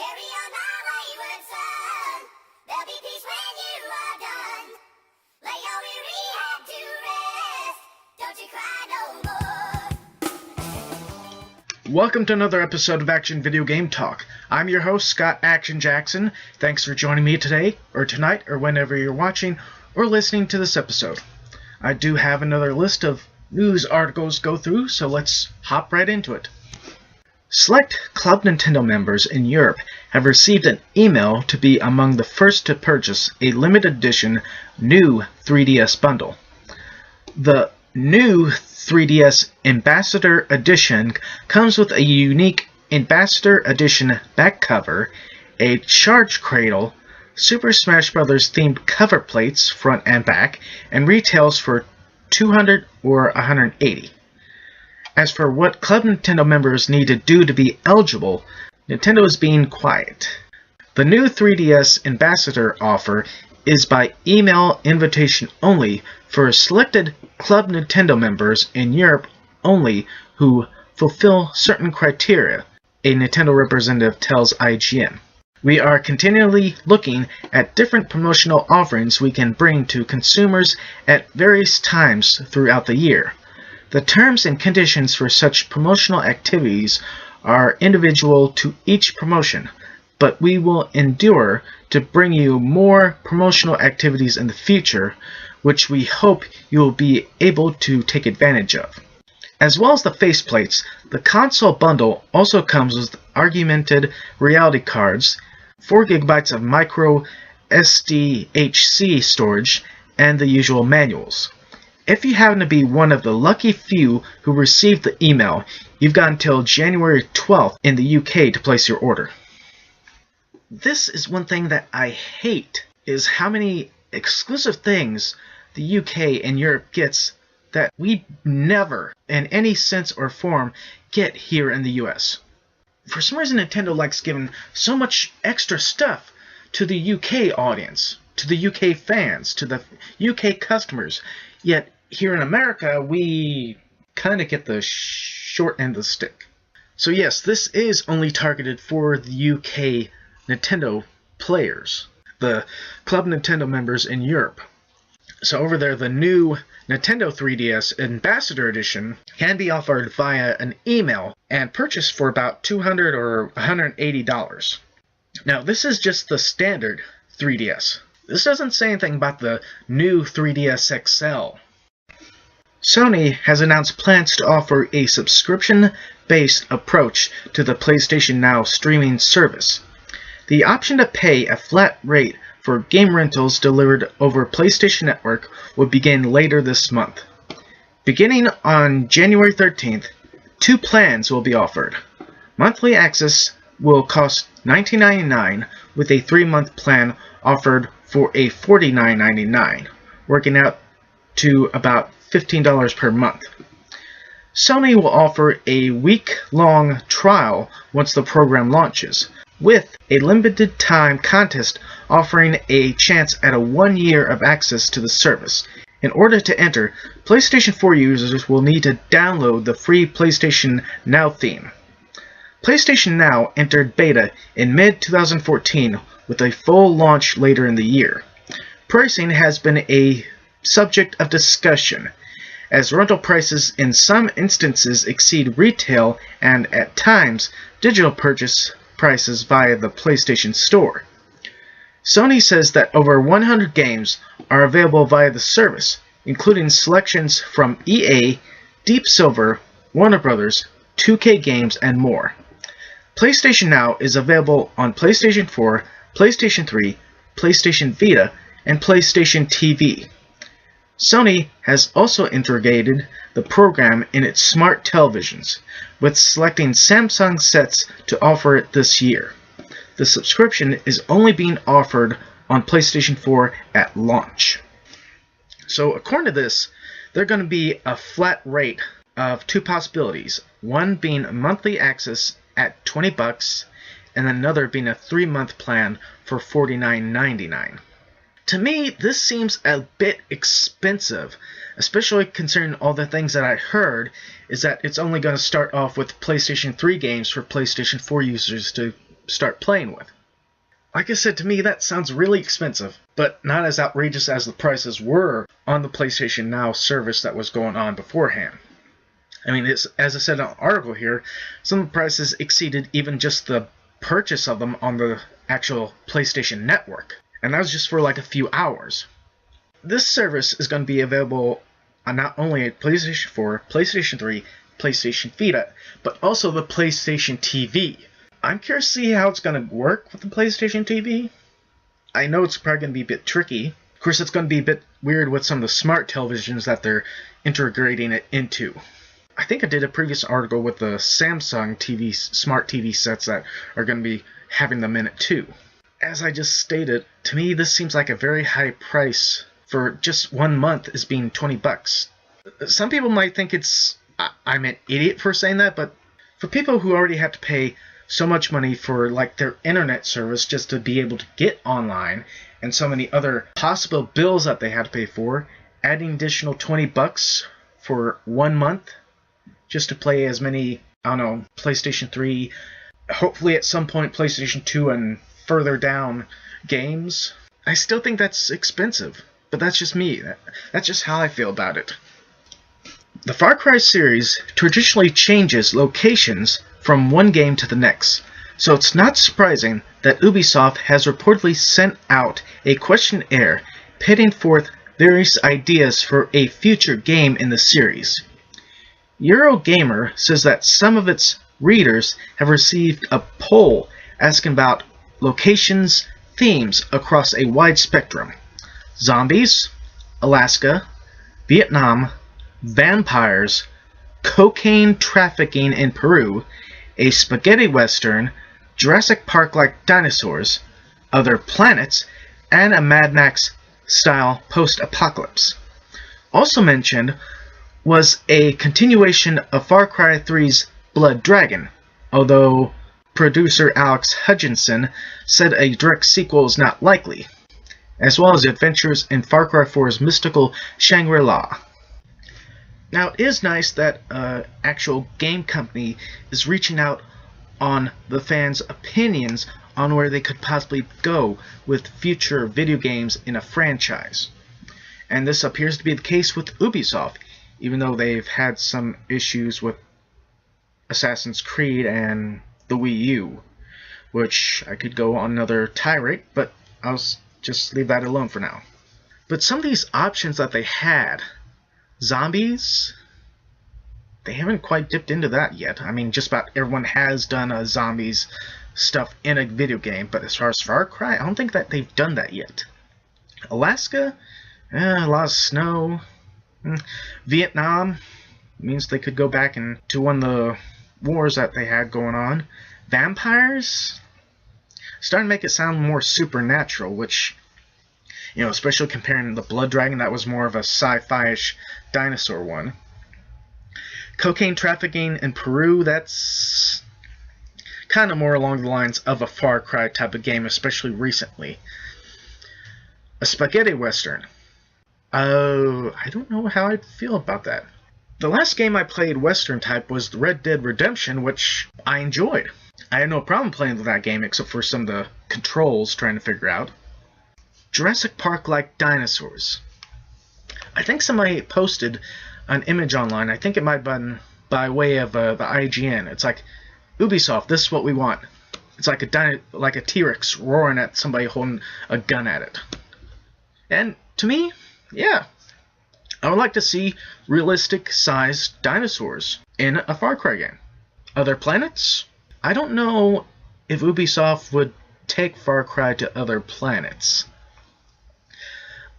Carry on my wayward son. There'll be peace when you are done. Lay your weary head to rest. Don't you cry no more. Welcome to another episode of Action Video Game Talk. I'm your host, Scott Action Jackson. Thanks for joining me today, or tonight, or whenever you're watching or listening to this episode. I do have another list of news articles to go through, so let's hop right into it. Select Club Nintendo members in Europe have received an email to be among the first to purchase a limited edition new 3DS bundle. The new 3DS Ambassador Edition comes with a unique Ambassador Edition back cover, a charge cradle, Super Smash Bros. Themed cover plates front and back, and retails for $200 or $180. As for what Club Nintendo members need to do to be eligible, Nintendo is being quiet. The new 3DS Ambassador offer is by email invitation only for selected Club Nintendo members in Europe only who fulfill certain criteria, a Nintendo representative tells IGN. We are continually looking at different promotional offerings we can bring to consumers at various times throughout the year. The terms and conditions for such promotional activities are individual to each promotion, but we will endeavor to bring you more promotional activities in the future, which we hope you will be able to take advantage of. As well as the faceplates, the console bundle also comes with augmented reality cards, 4 GB of micro SDHC storage, and the usual manuals. If you happen to be one of the lucky few who received the email, you've got until January 12th in the UK to place your order. This is one thing that I hate, is how many exclusive things the UK and Europe gets that we never, in any sense or form, get here in the US. For some reason, Nintendo likes giving so much extra stuff to the UK audience, to the UK fans, to the UK customers, yet here in America, we kind of get the short end of the stick. So yes, this is only targeted for the UK Nintendo players, the Club Nintendo members in Europe. So over there, the new Nintendo 3DS Ambassador Edition can be offered via an email and purchased for about $200 or $180. Now, this is just the standard 3DS. This doesn't say anything about the new 3DS XL. Sony has announced plans to offer a subscription-based approach to the PlayStation Now streaming service. The option to pay a flat rate for game rentals delivered over PlayStation Network will begin later this month. Beginning on January 13th, 2 plans will be offered. Monthly access will cost $19.99, with a 3-month plan offered for a $49.99, working out to about $15 per month. Sony will offer a week-long trial once the program launches, with a limited time contest offering a chance at a 1 year of access to the service. In order to enter, PlayStation 4 users will need to download the free PlayStation Now theme. PlayStation Now entered beta in mid-2014 with a full launch later in the year. Pricing has been a subject of discussion, as rental prices in some instances exceed retail and, at times, digital purchase prices via the PlayStation Store. Sony says that over 100 games are available via the service, including selections from EA, Deep Silver, Warner Bros., 2K Games, and more. PlayStation Now is available on PlayStation 4, PlayStation 3, PlayStation Vita, and PlayStation TV. Sony has also integrated the program in its smart televisions, with selecting Samsung sets to offer it this year. The subscription is only being offered on PlayStation 4 at launch. So according to this, there's going to be a flat rate of 2 possibilities, one being monthly access at $20 and another being a 3-month plan for $49.99. To me, this seems a bit expensive, especially considering all the things that I heard is that it's only going to start off with PlayStation 3 games for PlayStation 4 users to start playing with. Like I said, to me that sounds really expensive, but not as outrageous as the prices were on the PlayStation Now service that was going on beforehand. I mean, as I said in the article here, some of the prices exceeded even just the purchase of them on the actual PlayStation Network, and that was just for like a few hours. This service is going to be available on not only PlayStation 4, PlayStation 3, PlayStation Vita, but also the PlayStation TV. I'm curious to see how it's going to work with the PlayStation TV. I know it's probably going to be a bit tricky. Of course, it's going to be a bit weird with some of the smart televisions that they're integrating it into. I think I did a previous article with the Samsung TV, smart TV sets that are going to be having them in it too. As I just stated, to me this seems like a very high price for just 1 month as being $20. Some people might think I'm an idiot for saying that, but for people who already have to pay so much money for like their internet service just to be able to get online, and so many other possible bills that they have to pay for, adding additional $20 for 1 month just to play as many, I don't know, PlayStation 3, hopefully at some point PlayStation 2 and further down games, I still think that's expensive. But that's just me. That's just how I feel about it. The Far Cry series traditionally changes locations from one game to the next, so it's not surprising that Ubisoft has reportedly sent out a questionnaire pitting forth various ideas for a future game in the series. Eurogamer says that some of its readers have received a poll asking about locations, themes across a wide spectrum. Zombies, Alaska, Vietnam, vampires, cocaine trafficking in Peru, a spaghetti western, Jurassic Park-like dinosaurs, other planets, and a Mad Max-style post-apocalypse. Also mentioned was a continuation of Far Cry 3's Blood Dragon, although producer Alex Hutchinson said a direct sequel is not likely, as well as adventures in Far Cry 4's mystical Shangri-La. Now, it is nice that an actual game company is reaching out on the fans' opinions on where they could possibly go with future video games in a franchise. And this appears to be the case with Ubisoft, even though they've had some issues with Assassin's Creed and the Wii U, which I could go on another tirade, but I'll just leave that alone for now. But some of these options that they had, zombies, they haven't quite dipped into that yet. I mean, just about everyone has done zombies stuff in a video game, but as far as Far Cry, I don't think that they've done that yet. Alaska, a lot of snow. Vietnam means they could go back into one of the wars that they had going on. Vampires, starting to make it sound more supernatural, which, you know, especially comparing the Blood Dragon, that was more of a sci-fi-ish dinosaur one. Cocaine trafficking in Peru, that's kind of more along the lines of a Far Cry type of game, especially recently. A spaghetti western. I don't know how I'd feel about that. The last game I played western type was Red Dead Redemption, which I enjoyed. I had no problem playing that game except for some of the controls trying to figure out. Jurassic Park-like dinosaurs. I think somebody posted an image online. I think it might have been by way of the IGN. It's like, Ubisoft, this is what we want. It's like a T-Rex roaring at somebody holding a gun at it. And to me, yeah, I would like to see realistic-sized dinosaurs in a Far Cry game. Other planets? I don't know if Ubisoft would take Far Cry to other planets.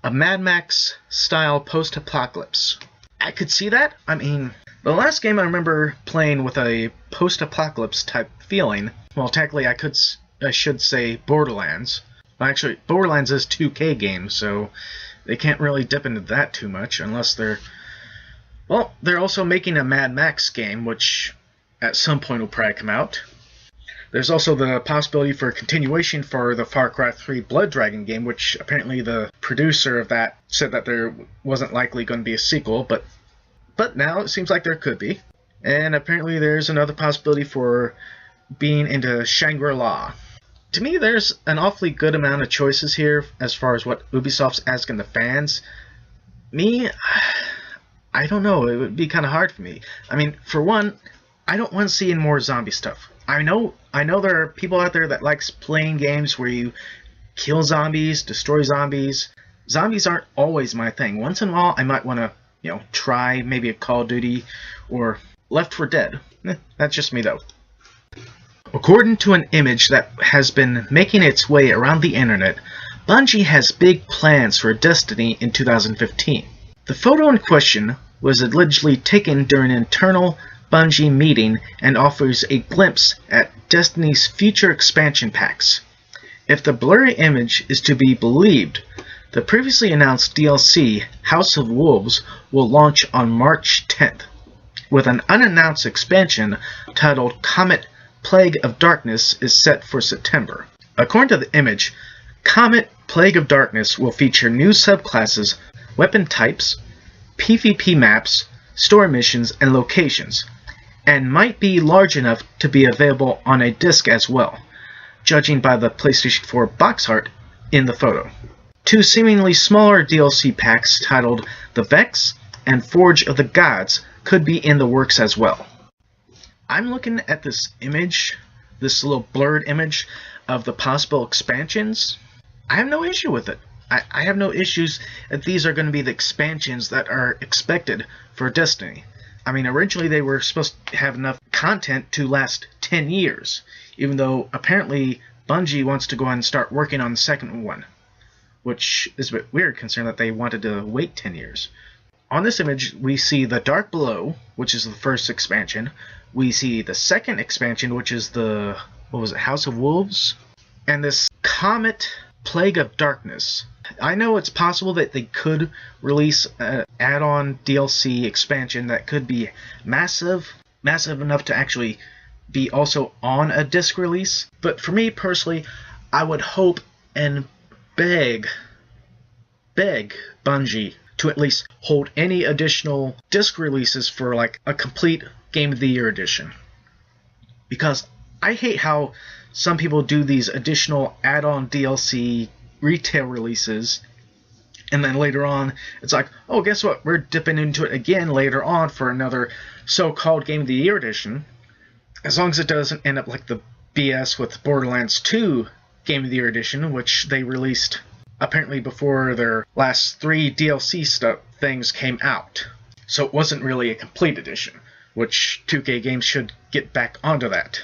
A Mad Max-style post-apocalypse. I could see that. I mean, the last game I remember playing with a post-apocalypse type feeling, well, technically I should say Borderlands. Well, actually, Borderlands is a 2K game, so they can't really dip into that too much unless they're also making a Mad Max game, which at some point will probably come out. There's also the possibility for a continuation for the Far Cry 3 Blood Dragon game, which apparently the producer of that said that there wasn't likely going to be a sequel, but now it seems like there could be. And apparently there's another possibility for being into Shangri-La. To me, there's an awfully good amount of choices here as far as what Ubisoft's asking the fans. Me, I don't know. It would be kind of hard for me. I mean, for one, I don't want to see any more zombie stuff. I know there are people out there that likes playing games where you kill zombies, destroy zombies. Zombies aren't always my thing. Once in a while, I might want to, try maybe a Call of Duty or Left 4 Dead. That's just me, though. According to an image that has been making its way around the internet, Bungie has big plans for Destiny in 2015. The photo in question was allegedly taken during an internal Bungie meeting and offers a glimpse at Destiny's future expansion packs. If the blurry image is to be believed, the previously announced DLC, House of Wolves, will launch on March 10th, with an unannounced expansion titled Comet Plague of Darkness is set for September. According to the image, Comet Plague of Darkness will feature new subclasses, weapon types, PvP maps, story missions, and locations, and might be large enough to be available on a disc as well, judging by the PlayStation 4 box art in the photo. Two seemingly smaller DLC packs titled The Vex and Forge of the Gods could be in the works as well. I'm looking at this image, this little blurred image of the possible expansions. I have no issue with it. I have no issues that these are going to be the expansions that are expected for Destiny. I mean, originally they were supposed to have enough content to last 10 years, even though apparently Bungie wants to go ahead and start working on the second one, which is a bit weird considering that they wanted to wait 10 years. On this image, we see the Dark Below, which is the first expansion. We see the second expansion, which is the, House of Wolves? And this Comet Plague of Darkness. I know it's possible that they could release an add-on DLC expansion that could be massive enough to actually be also on a disc release. But for me personally, I would hope and beg Bungie to at least hold any additional disc releases for like a complete Game of the Year edition. Because I hate how some people do these additional add-on DLC retail releases, and then later on it's like, oh, guess what, we're dipping into it again later on for another so-called Game of the Year edition, as long as it doesn't end up like the BS with Borderlands 2 Game of the Year edition, which they released apparently before their last 3 DLC things came out. So it wasn't really a complete edition, which 2K Games should get back onto that.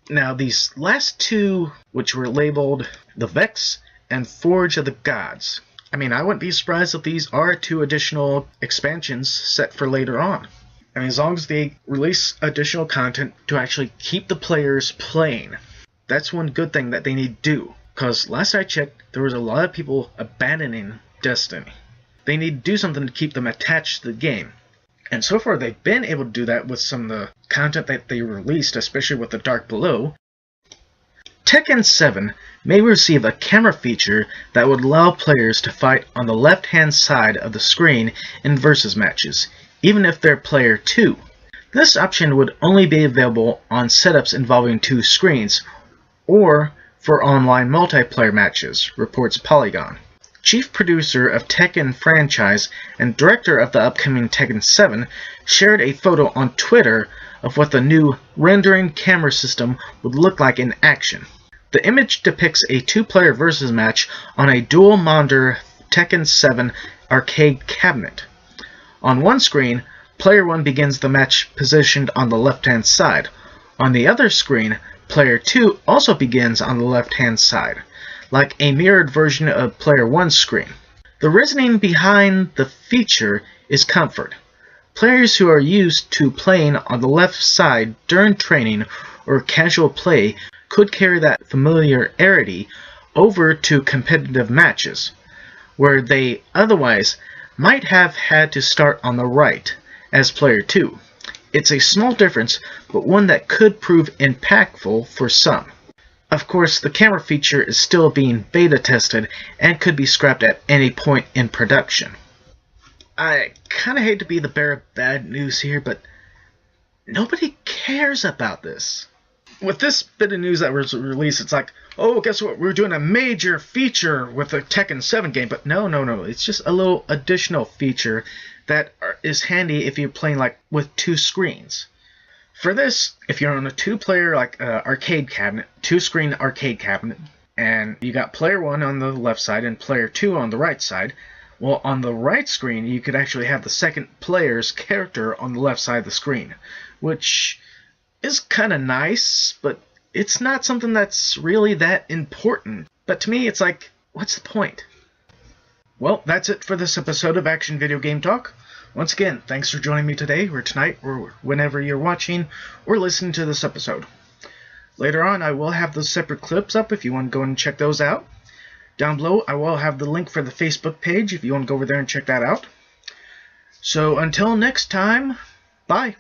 Now, these last two, which were labeled The Vex and Forge of the Gods, I mean, I wouldn't be surprised if these are 2 additional expansions set for later on. I mean, as long as they release additional content to actually keep the players playing. That's one good thing that they need to do. Because last I checked, there was a lot of people abandoning Destiny. They need to do something to keep them attached to the game. And so far, they've been able to do that with some of the content that they released, especially with the Dark Below. Tekken 7 may receive a camera feature that would allow players to fight on the left-hand side of the screen in versus matches, even if they're player 2. This option would only be available on setups involving 2 screens, or for online multiplayer matches, reports Polygon. Chief producer of Tekken franchise and director of the upcoming Tekken 7 shared a photo on Twitter of what the new rendering camera system would look like in action. The image depicts a 2-player versus match on a dual-monitor Tekken 7 arcade cabinet. On one screen, player 1 begins the match positioned on the left-hand side. On the other screen, player 2 also begins on the left-hand side, like a mirrored version of player 1's screen. The reasoning behind the feature is comfort. Players who are used to playing on the left side during training or casual play could carry that familiarity over to competitive matches, where they otherwise might have had to start on the right as player 2. It's a small difference, but one that could prove impactful for some. Of course, the camera feature is still being beta tested and could be scrapped at any point in production. I kinda hate to be the bearer of bad news here, but nobody cares about this. with this bit of news that was released, it's like, oh, guess what? We're doing a major feature with the Tekken 7 game. But no. It's just a little additional feature that is handy if you're playing like with two screens. For this, if you're on a two-player like arcade cabinet, two-screen arcade cabinet, and you got player 1 on the left side and player 2 on the right side, well, on the right screen, you could actually have the second player's character on the left side of the screen, which is kind of nice, but it's not something that's really that important. But to me, it's like, what's the point? Well, that's it for this episode of Action Video Game Talk. Once again, thanks for joining me today, or tonight, or whenever you're watching or listening to this episode. Later on, I will have those separate clips up if you want to go and check those out. Down below, I will have the link for the Facebook page if you want to go over there and check that out. So until next time, bye.